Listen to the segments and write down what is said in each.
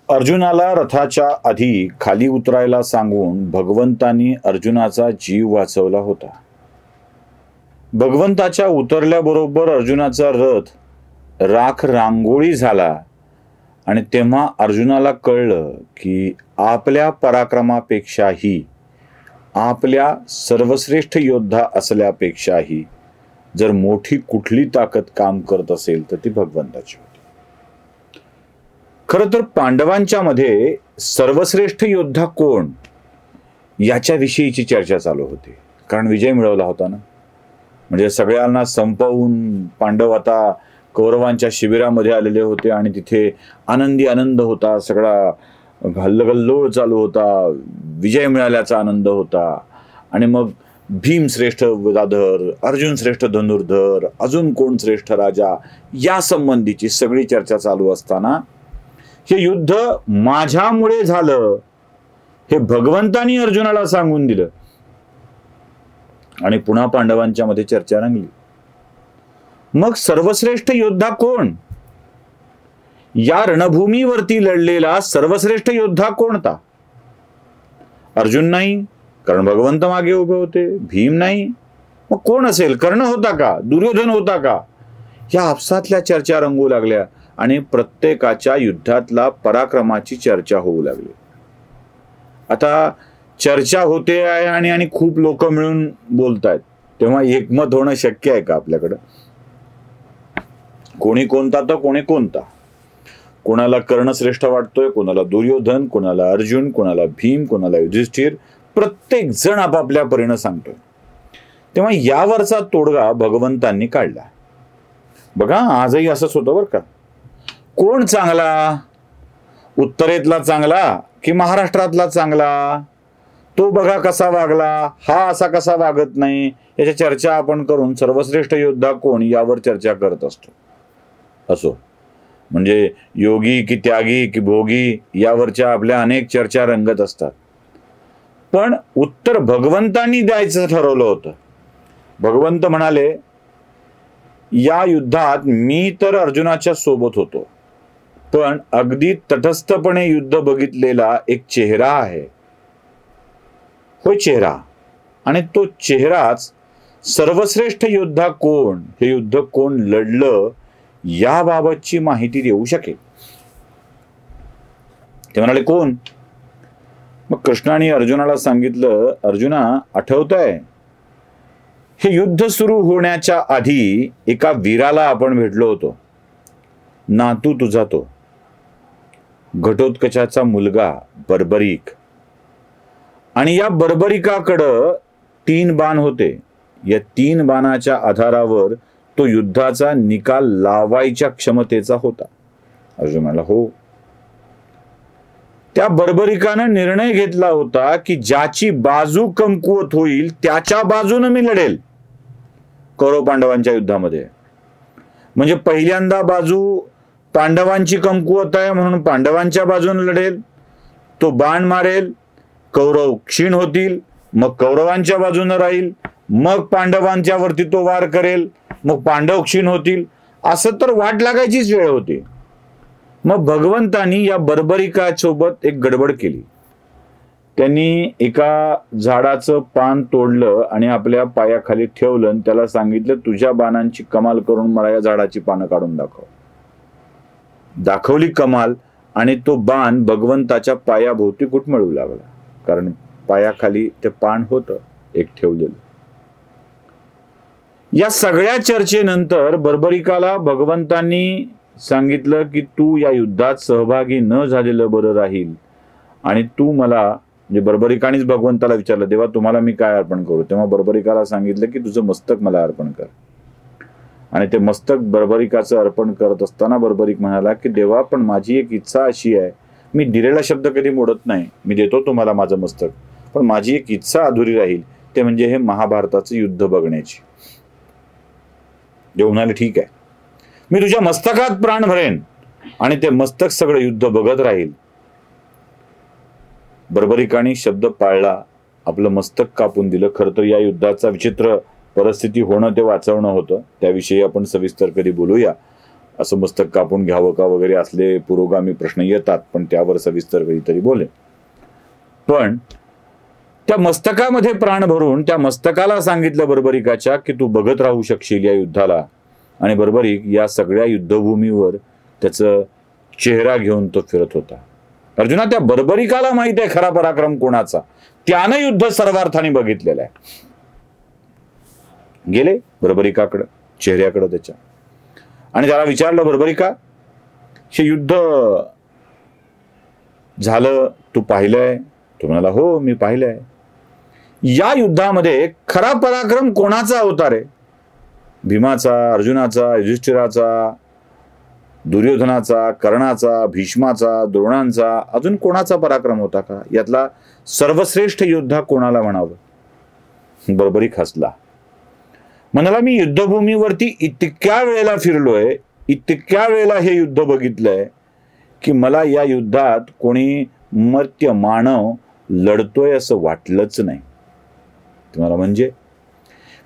अर्जुनाला रथाच्या आधी खाली उतरायला सांगून भगवंतांनी अर्जुनाचा जीव वाचवला होता. भगवंताच्या उतरल्याबरोबर अर्जुनाचा रथ राख रांगोळी झाला आणि तेव्हा अर्जुनाला कळलं की आपल्या पराक्रमापेक्षाही, आपल्या सर्वश्रेष्ठ योद्धा असल्यापेक्षाही जर मोठी कुठली ताकद काम करत असेल तर ती भगवंताची होती. खरं तर पांडवांच्या मध्ये सर्वश्रेष्ठ योद्धा कोण याच्या विषयीची चर्चा चालू होती. कारण विजय मिळवला होता ना, म्हणजे सगळ्यांना संपवून पांडव आता कौरवांच्या शिबिरामध्ये आलेले होते आणि तिथे आनंद होता, सगळा हल्लगल्लोळ चालू होता, विजय मिळाल्याचा आनंद होता. आणि मग भीम श्रेष्ठ गदाधर, अर्जुन श्रेष्ठ धनुर्धर, अजून कोण श्रेष्ठ राजा, या संबंधीची सगळी चर्चा चालू असताना हे युद्ध माझ्यामुळे झालं हे भगवंतानी अर्जुनाला सांगून दिलं आणि पुन्हा पांडवांच्या मध्ये चर्चा रंगली. मग सर्वश्रेष्ठ योद्धा कोण? या रणभूमीवरती लढलेला सर्वश्रेष्ठ योद्धा कोणता? अर्जुन नाही, कारण भगवंत मागे उभे होते. भीम नाही, मग कोण असेल? कर्ण होता का? दुर्योधन होता का? या आपसातल्या चर्चा रंगू लागल्या आणि प्रत्येकाच्या युद्धातला पराक्रमाची चर्चा होऊ लागली. आता चर्चा होते आहे आणि खूप लोक मिळून बोलतायत, तेव्हा एकमत होणं शक्य आहे का आपल्याकडं? कोणी कोणता तर कोणी कोणता. कोणाला कर्ण श्रेष्ठ वाटतोय, कोणाला दुर्योधन, कोणाला अर्जुन, कोणाला भीम, कोणाला युधिष्ठिर. प्रत्येक जण आपापल्या परीनं सांगतोय. तेव्हा यावरचा तोडगा भगवंतांनी काढला. बघा, आजही असंच होतं बरं का. कोण चांगला? उत्तरेतला चांगला की महाराष्ट्रातला चांगला? तो बघा कसा वागला, हा असा कसा वागत नाही, याच्या चर्चा आपण करून सर्वश्रेष्ठ योद्धा कोण यावर चर्चा करत असतो. असो, म्हणजे योगी की त्यागी की भोगी यावरच्या आपल्या अनेक चर्चा रंगत असतात. पण उत्तर भगवंतांनी द्यायचं ठरवलं होतं. भगवंत म्हणाले, या युद्धात मी तर अर्जुनाच्या सोबत होतो, पण अगदी तटस्थपणे युद्ध बघितलेला एक चेहरा आहे. होय, चेहरा. आणि तो चेहराच सर्वश्रेष्ठ योद्धा कोण, हे युद्ध कोण लढलं याबाबतची माहिती देऊ शकेल. ते म्हणाले, कोण? मग कृष्णाने अर्जुनाला सांगितलं, अर्जुना, आठवतंय हे युद्ध सुरू होण्याच्या आधी एका वीराला आपण भेटलो होतो. नातू तुझा तो घटोत्कचाचा मुलगा बर्बरीक. आणि या बर्बरिकाकडं 3 बाण होते. या 3 बाणाच्या आधारावर तो युद्धाचा निकाल लावायच्या क्षमतेचा होता. अर्जुन म्हणाला, हो. त्या बर्बरिकानं निर्णय घेतला होता की ज्याची बाजू कमकुवत होईल त्याच्या बाजूने मी लढेल कौरव पांडवांच्या युद्धामध्ये. म्हणजे पहिल्यांदा बाजू पांडवांची कमकुवत आहे म्हणून पांडवांच्या बाजूने लढेल, तो बाण मारेल, कौरव क्षीण होतील, मग कौरवांच्या बाजूने राहील, मग पांडवांच्या वरती तो वार करेल, मग पांडव क्षीण होतील. असं तर वाट लागायचीच वेळ होती. मग भगवंतानी या बर्बरिकासोबत एक गडबड केली. त्यांनी एका झाडाचं पान तोडलं आणि आपल्या पायाखाली ठेवलं आणि त्याला सांगितलं, तुझ्या बाणांची कमाल करून मला या झाडाची पानं काढून दाखव. दाखवली कमाल आणि तो बाण भगवंताच्या पायाभोवती घुटमळू लागला, कारण पायाखाली ते पान होतं एक ठेवलेलं. या सगळ्या चर्चेनंतर बर्बरिकाला भगवंतांनी सांगितलं की तू या युद्धात सहभागी न झालेलं बरं राहील आणि तू मला, म्हणजे बर्बरिकानेच भगवंताला विचारलं, देवा तुम्हाला मी काय अर्पण करू? तेव्हा बर्बरिकाला सांगितलं की तुझं मस्तक मला अर्पण कर. आणि ते मस्तक बर्बरिकाचं अर्पण करत असताना बर्बरिक म्हणाला की देवा, पण माझी एक इच्छा अशी आहे, मी दिलेला शब्द कधी मोडत नाही, मी देतो तुम्हाला माझं मस्तक, पण माझी एक इच्छा अधुरी राहील, ते म्हणजे हे महाभारताचं युद्ध बघण्याची. देव म्हणाले, ठीक आहे, मी तुझ्या मस्तकात प्राण भरेन आणि ते मस्तक सगळं युद्ध बघत राहील. बर्बरिकाने शब्द पाळला, आपलं मस्तक कापून दिलं. खरं तर या युद्धाचा विचित्र परिस्थिती होणं ते वाचवणं होतं, त्याविषयी आपण सविस्तर कधी बोलूया. असं मस्तक कापून घ्यावं का वगैरे असले पुरोगामी प्रश्न येतात, पण त्यावर सविस्तर कधीतरी बोले. पण त्या मस्तकामध्ये प्राण भरून त्या मस्तकाला सांगितलं बर्बरिकाच्या की तू बघत राहू शकशील या युद्धाला, आणि बर्बरिक या सगळ्या युद्धभूमीवर त्याचं चेहरा घेऊन तो फिरत होता. अर्जुना, त्या बर्बरिकाला माहित आहे खरा पराक्रम कोणाचा, त्यानं युद्ध सर्वार्थाने बघितलेलं आहे. गेले बर्बरिकाकडं, चेहऱ्याकडं त्याच्या, आणि त्याला विचारलं, बर्बरिका, हे युद्ध झालं, तू पाहिलंय? तो म्हणाला, हो मी पाहिलंय. या युद्धामध्ये खरा पराक्रम कोणाचा होता रे? भीमाचा, अर्जुनाचा, युधिष्ठिराचा, दुर्योधनाचा, कर्णाचा, भीष्माचा, द्रोणांचा, अजून कोणाचा पराक्रम होता का? यातला सर्वश्रेष्ठ योद्धा कोणाला म्हणावं? बर्बरिक हसला, म्हणाला, मी युद्धभूमीवरती इतक्या वेळेला फिरलोय, इतक्या वेळेला हे युद्ध बघितलंय की मला या युद्धात कोणी मर्त्य मानव लढतोय असं वाटलंच नाही. तुम्हाला म्हणजे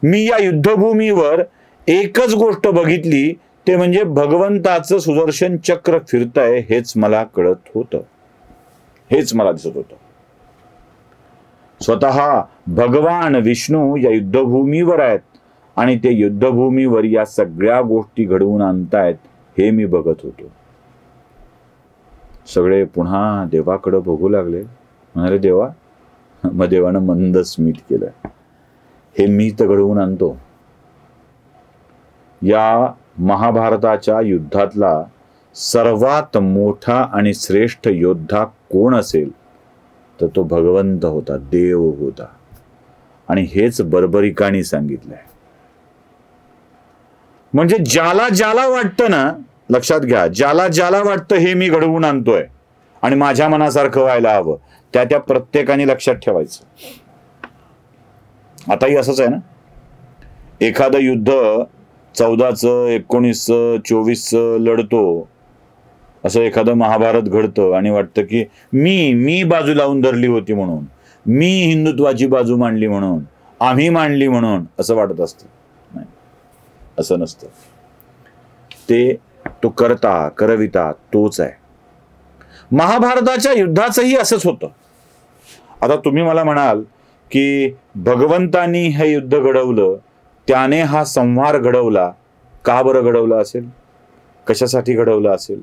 मी या युद्धभूमीवर एकच गोष्ट बघितली, ते म्हणजे भगवंताचं सुदर्शन चक्र फिरतंय, हेच मला कळत होतं, हेच मला दिसत होतं. स्वतः भगवान विष्णू या युद्धभूमीवर आहेत आणि ते युद्धभूमीवर या सगळ्या गोष्टी घडवून आणतायत, हे मी बघत होतो. सगळे पुन्हा देवाकडे बघू लागले, म्हणाले, देवा. मग देवानं मंद स्मित केलं, हे मी तर घडवून आणतो. या महाभारताच्या युद्धातला सर्वात मोठा आणि श्रेष्ठ योद्धा कोण असेल तर तो भगवंत होता, देव होता. आणि हेच बर्बरिकांनी सांगितलंय. म्हणजे ज्याला ज्याला वाटतं ना, लक्षात घ्या, ज्याला ज्याला वाटतं हे मी घडवून आणतोय आणि माझ्या मनासारखं व्हायला हवं, त्या प्रत्येकाने लक्षात ठेवायचं. आताही असंच आहे ना, एखादं युद्ध 14चं, 19चं, 24चं लढतो, असं एखादं महाभारत घडतं आणि वाटतं की मी बाजू लावून धरली होती म्हणून, मी हिंदुत्वाची बाजू मांडली म्हणून, आम्ही मांडली म्हणून, असं वाटत असतं. नाही, असं नसतं. ते तो करविता तोच आहे. महाभारताच्या युद्धाचंही असंच होतं. आता तुम्ही मला म्हणाल की भगवंतानी हे युद्ध घडवलं, त्याने हा संहार घडवला, का बरं घडवला असेल, कशासाठी घडवला असेल?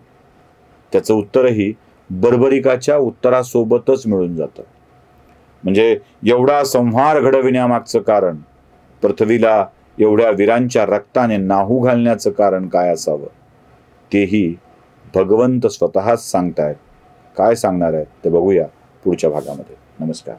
त्याचं उत्तरही बर्बरिकाच्या उत्तरासोबतच मिळून जातं. म्हणजे एवढा संहार घडविण्यामागचं कारण, पृथ्वीला एवढ्या वीरांच्या रक्ताने नाहू घालण्याचं कारण काय असावं, तेही भगवंत स्वतःच सांगतायत. काय सांगणार आहेत ते बघूया पुढच्या भागामध्ये. नमस्कार.